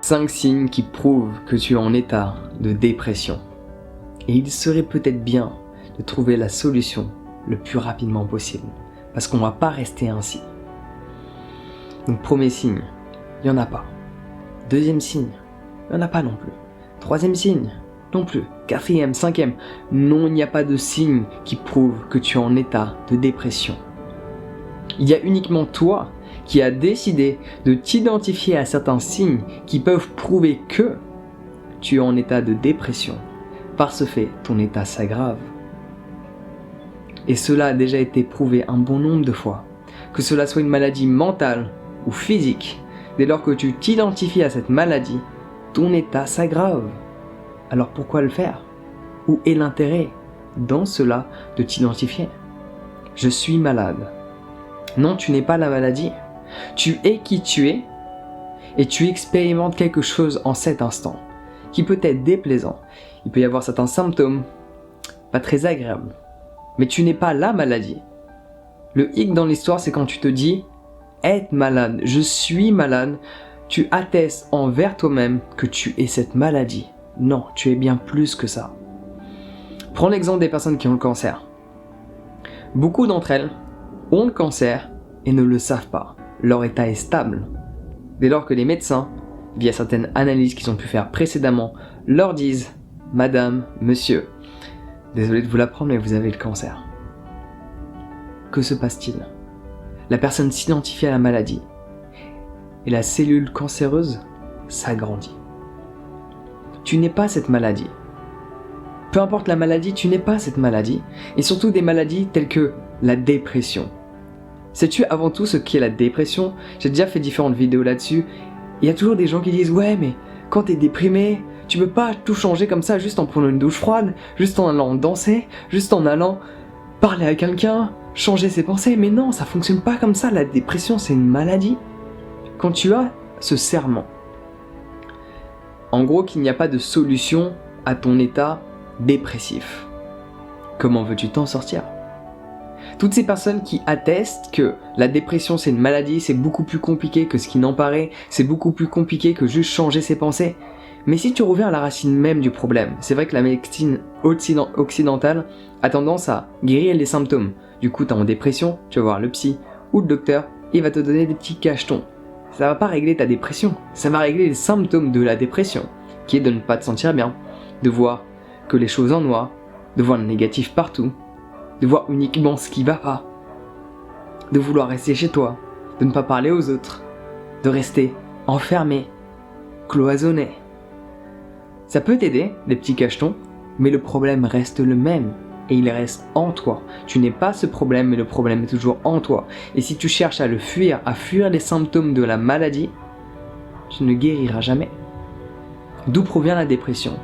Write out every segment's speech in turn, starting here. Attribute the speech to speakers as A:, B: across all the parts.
A: 5 signes qui prouvent que tu es en état de dépression. Et il serait peut-être bien de trouver la solution le plus rapidement possible, parce qu'on ne va pas rester ainsi. Donc premier signe, il n'y en a pas. Deuxième signe, il n'y en a pas non plus. Troisième signe, non plus. Quatrième, cinquième, non, il n'y a pas de signe qui prouve que tu es en état de dépression. Il y a uniquement toi qui as décidé de t'identifier à certains signes qui peuvent prouver que tu es en état de dépression. Par ce fait, ton état s'aggrave. Et cela a déjà été prouvé un bon nombre de fois. Que cela soit une maladie mentale ou physique, dès lors que tu t'identifies à cette maladie, ton état s'aggrave. Alors pourquoi le faire? Où est l'intérêt dans cela de t'identifier? Je suis malade. Non, tu n'es pas la maladie. Tu es qui tu es et tu expérimentes quelque chose en cet instant qui peut être déplaisant. Il peut y avoir certains symptômes pas très agréables. Mais tu n'es pas la maladie. Le hic dans l'histoire, c'est quand tu te dis être malade, je suis malade, tu attestes envers toi-même que tu es cette maladie. Non, tu es bien plus que ça. Prends l'exemple des personnes qui ont le cancer. Beaucoup d'entre elles ont le cancer et ne le savent pas. Leur état est stable. Dès lors que les médecins, via certaines analyses qu'ils ont pu faire précédemment, leur disent « Madame, monsieur, désolé de vous l'apprendre mais vous avez le cancer ». Que se passe-t-il? La personne s'identifie à la maladie et la cellule cancéreuse s'agrandit. Tu n'es pas cette maladie. Peu importe la maladie, tu n'es pas cette maladie. Et surtout des maladies telles que la dépression. Sais-tu avant tout ce qu'est la dépression? J'ai déjà fait différentes vidéos là-dessus. Il y a toujours des gens qui disent « Ouais, mais quand t'es déprimé, tu peux pas tout changer comme ça juste en prenant une douche froide, juste en allant danser, juste en allant parler à quelqu'un, changer ses pensées. » Mais non, ça fonctionne pas comme ça. La dépression, c'est une maladie. Quand tu as ce serment, en gros qu'il n'y a pas de solution à ton état dépressif, comment veux-tu t'en sortir? Toutes ces personnes qui attestent que la dépression c'est une maladie, c'est beaucoup plus compliqué que ce qui n'en paraît, c'est beaucoup plus compliqué que juste changer ses pensées. Mais si tu reviens à la racine même du problème, c'est vrai que la médecine occidentale a tendance à guérir les symptômes. Du coup, tu es en dépression, tu vas voir le psy ou le docteur, il va te donner des petits cachetons. Ça va pas régler ta dépression, ça va régler les symptômes de la dépression, qui est de ne pas te sentir bien, de voir que les choses en noir, de voir le négatif partout, de voir uniquement ce qui va pas, de vouloir rester chez toi, de ne pas parler aux autres, de rester enfermé, cloisonné. Ça peut t'aider, les petits cachetons, mais le problème reste le même, et il reste en toi. Tu n'es pas ce problème, mais le problème est toujours en toi. Et si tu cherches à le fuir, à fuir les symptômes de la maladie, tu ne guériras jamais. D'où provient la dépression?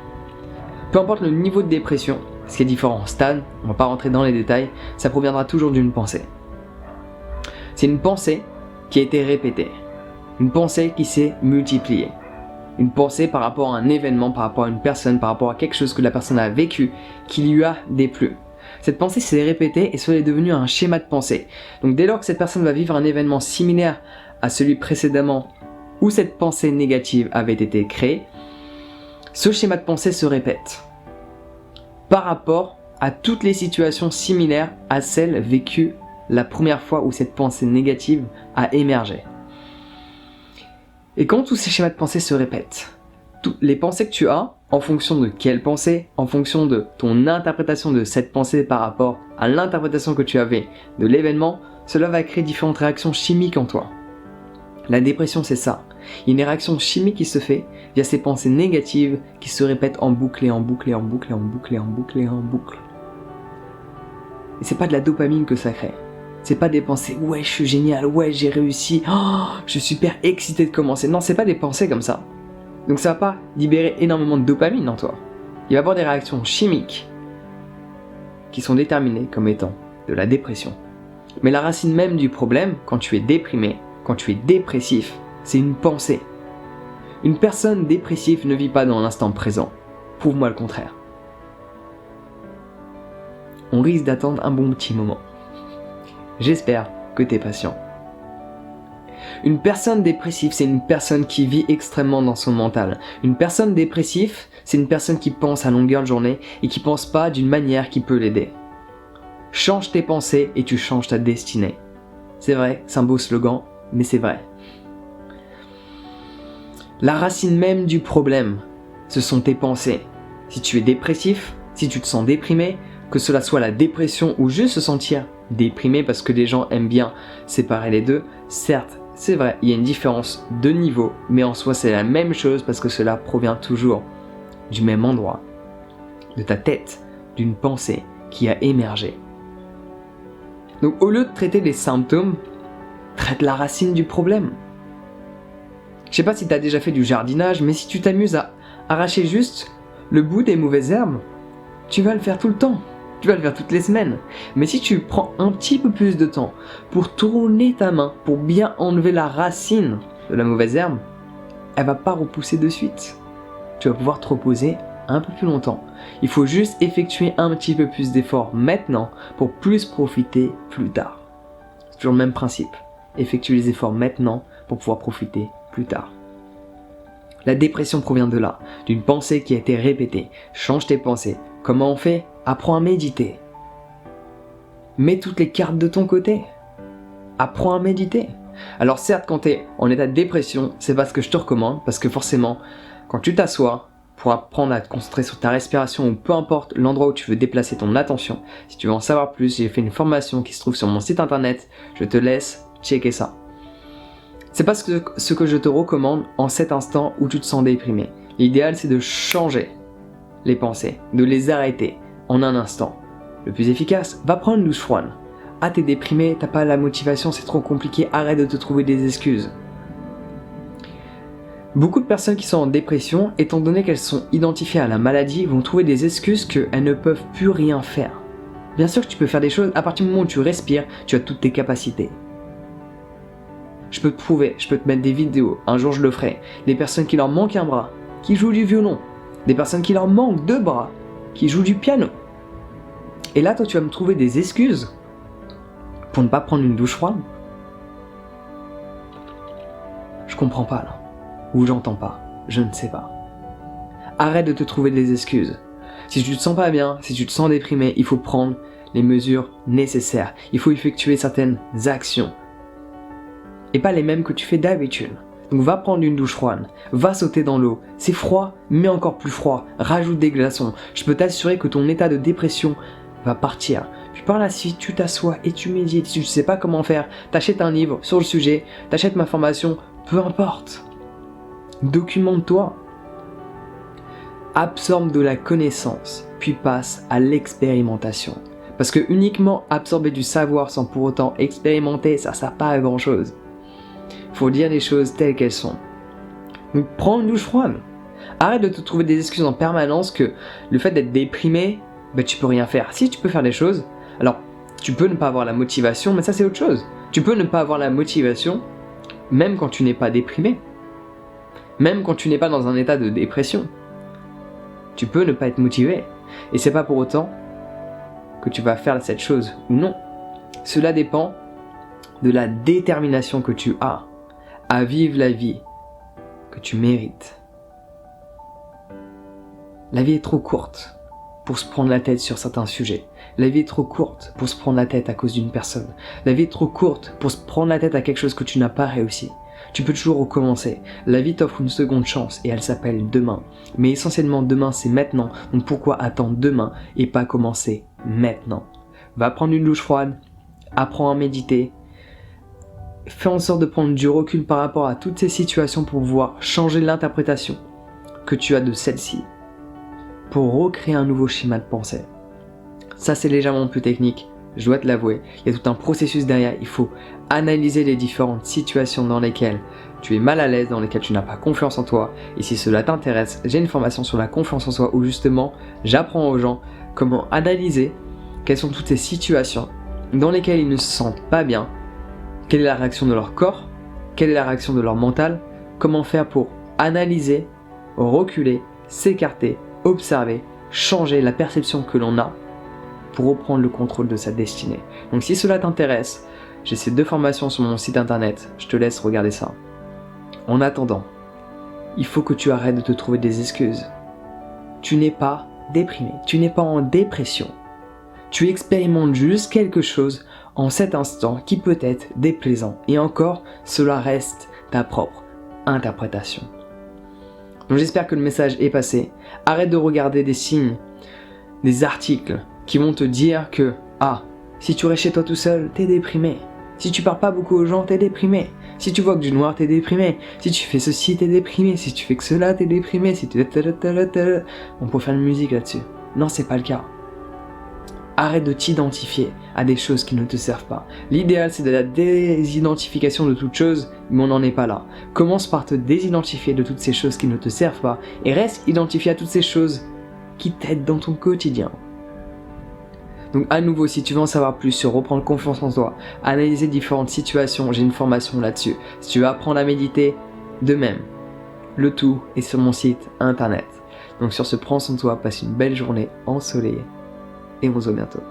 A: Peu importe le niveau de dépression, ce qui est différent en stade, on ne va pas rentrer dans les détails, ça proviendra toujours d'une pensée. C'est une pensée qui a été répétée, une pensée qui s'est multipliée, une pensée par rapport à un événement, par rapport à une personne, par rapport à quelque chose que la personne a vécu, qui lui a déplu. Cette pensée s'est répétée et cela est devenu un schéma de pensée. Donc dès lors que cette personne va vivre un événement similaire à celui précédemment où cette pensée négative avait été créée, ce schéma de pensée se répète par rapport à toutes les situations similaires à celles vécues la première fois où cette pensée négative a émergé. Et quand tous ces schémas de pensée se répètent, toutes les pensées que tu as, en fonction de quelle pensée, en fonction de ton interprétation de cette pensée par rapport à l'interprétation que tu avais de l'événement, cela va créer différentes réactions chimiques en toi. La dépression, c'est ça. Il y a une réaction chimique qui se fait via ces pensées négatives qui se répètent en boucle et en boucle et en boucle et en boucle et en boucle et en boucle. Et c'est pas de la dopamine que ça crée. C'est pas des pensées « ouais, je suis génial, ouais, j'ai réussi, oh, je suis super excité de commencer ». Non, c'est pas des pensées comme ça. Donc ça va pas libérer énormément de dopamine en toi. Il va y avoir des réactions chimiques qui sont déterminées comme étant de la dépression. Mais la racine même du problème, quand tu es déprimé, quand tu es dépressif, c'est une pensée. Une personne dépressive ne vit pas dans l'instant présent. Prouve-moi le contraire. On risque d'attendre un bon petit moment. J'espère que tu es patient. Une personne dépressive, c'est une personne qui vit extrêmement dans son mental. Une personne dépressive, c'est une personne qui pense à longueur de journée et qui pense pas d'une manière qui peut l'aider. Change tes pensées et tu changes ta destinée. C'est vrai, c'est un beau slogan, mais c'est vrai. La racine même du problème, ce sont tes pensées. Si tu es dépressif, si tu te sens déprimé, que cela soit la dépression ou juste se sentir déprimé parce que les gens aiment bien séparer les deux, certes, c'est vrai, il y a une différence de niveau, mais en soi c'est la même chose parce que cela provient toujours du même endroit, de ta tête, d'une pensée qui a émergé. Donc au lieu de traiter les symptômes, traite la racine du problème. Je sais pas si tu as déjà fait du jardinage, mais si tu t'amuses à arracher juste le bout des mauvaises herbes, tu vas le faire tout le temps. Tu vas le faire toutes les semaines. Mais si tu prends un petit peu plus de temps pour tourner ta main, pour bien enlever la racine de la mauvaise herbe, elle va pas repousser de suite. Tu vas pouvoir te reposer un peu plus longtemps. Il faut juste effectuer un petit peu plus d'efforts maintenant pour plus profiter plus tard. C'est toujours le même principe. Effectue les efforts maintenant pour pouvoir profiter plus tard. La dépression provient de là, d'une pensée qui a été répétée. Change tes pensées. Comment on fait ? Apprends à méditer. Mets toutes les cartes de ton côté. Apprends à méditer. Alors certes, quand tu es en état de dépression, c'est pas ce que je te recommande, parce que forcément, quand tu t'assois pour apprendre à te concentrer sur ta respiration ou peu importe l'endroit où tu veux déplacer ton attention, si tu veux en savoir plus, j'ai fait une formation qui se trouve sur mon site internet, je te laisse checker ça. C'est pas ce que je te recommande en cet instant où tu te sens déprimé. L'idéal, c'est de changer les pensées, de les arrêter en un instant. Le plus efficace, va prendre une douche froide. Ah, t'es déprimé, t'as pas la motivation, c'est trop compliqué, arrête de te trouver des excuses. Beaucoup de personnes qui sont en dépression, étant donné qu'elles sont identifiées à la maladie, vont trouver des excuses qu'elles ne peuvent plus rien faire. Bien sûr que tu peux faire des choses, à partir du moment où tu respires, tu as toutes tes capacités. Je peux te prouver, je peux te mettre des vidéos, un jour je le ferai, des personnes qui leur manquent un bras, qui jouent du violon, des personnes qui leur manquent 2 bras, qui jouent du piano. Et là, toi, tu vas me trouver des excuses pour ne pas prendre une douche froide. Je comprends pas là. Ou j'entends pas. Je ne sais pas. Arrête de te trouver des excuses. Si tu te sens pas bien, si tu te sens déprimé, il faut prendre les mesures nécessaires. Il faut effectuer certaines actions. Et pas les mêmes que tu fais d'habitude. Donc va prendre une douche froide, va sauter dans l'eau. C'est froid, mais encore plus froid. Rajoute des glaçons. Je peux t'assurer que ton état de dépression va partir. Puis par la suite, tu t'assois et tu médites. Si tu ne sais pas comment faire, t'achètes un livre sur le sujet, t'achètes ma formation, peu importe. Documente-toi. Absorbe de la connaissance, puis passe à l'expérimentation. Parce que uniquement absorber du savoir sans pour autant expérimenter, ça sert pas à grand chose. Faut dire les choses telles qu'elles sont. Donc prends une douche froide. Arrête de te trouver des excuses en permanence que le fait d'être déprimé, tu peux rien faire. Si tu peux faire des choses, alors tu peux ne pas avoir la motivation, mais ça c'est autre chose. Tu peux ne pas avoir la motivation même quand tu n'es pas déprimé. Même quand tu n'es pas dans un état de dépression. Tu peux ne pas être motivé. Et c'est pas pour autant que tu vas faire cette chose ou non. Cela dépend de la détermination que tu as à vivre la vie que tu mérites. La vie est trop courte pour se prendre la tête sur certains sujets. La vie est trop courte pour se prendre la tête à cause d'une personne. La vie est trop courte pour se prendre la tête à quelque chose que tu n'as pas réussi. Tu peux toujours recommencer. La vie t'offre une seconde chance et elle s'appelle demain. Mais essentiellement demain c'est maintenant. Donc pourquoi attendre demain et pas commencer maintenant? Va prendre une douche froide, apprends à méditer. Fais en sorte de prendre du recul par rapport à toutes ces situations pour pouvoir changer l'interprétation que tu as de celle-ci. Pour recréer un nouveau schéma de pensée. Ça c'est légèrement plus technique, je dois te l'avouer. Il y a tout un processus derrière, il faut analyser les différentes situations dans lesquelles tu es mal à l'aise, dans lesquelles tu n'as pas confiance en toi. Et si cela t'intéresse, j'ai une formation sur la confiance en soi où justement j'apprends aux gens comment analyser quelles sont toutes ces situations dans lesquelles ils ne se sentent pas bien, quelle est la réaction de leur corps, quelle est la réaction de leur mental, comment faire pour analyser, reculer, s'écarter, observer, changer la perception que l'on a pour reprendre le contrôle de sa destinée. Donc si cela t'intéresse, J'ai ces 2 formations sur mon site internet, je te laisse regarder ça. En attendant, il faut que tu arrêtes de te trouver des excuses. Tu n'es pas déprimé, tu n'es pas en dépression. Tu expérimentes juste quelque chose en cet instant qui peut être déplaisant. Et encore, cela reste ta propre interprétation. Donc j'espère que le message est passé. Arrête de regarder des signes, des articles qui vont te dire que si tu restes chez toi tout seul, t'es déprimé. Si tu parles pas beaucoup aux gens, t'es déprimé. Si tu vois que du noir, t'es déprimé. Si tu fais ceci, t'es déprimé. Si tu fais que cela, t'es déprimé. Si tu... On peut faire une musique là-dessus. Non, c'est pas le cas. Arrête de t'identifier à des choses qui ne te servent pas. L'idéal, c'est de la désidentification de toute chose, mais on n'en est pas là. Commence par te désidentifier de toutes ces choses qui ne te servent pas et reste identifié à toutes ces choses qui t'aident dans ton quotidien. Donc à nouveau, si tu veux en savoir plus sur reprendre confiance en toi, analyser différentes situations, j'ai une formation là-dessus. Si tu veux apprendre à méditer, de même. Le tout est sur mon site internet. Donc sur ce, prends soin de toi, passe une belle journée ensoleillée et on se voit bientôt.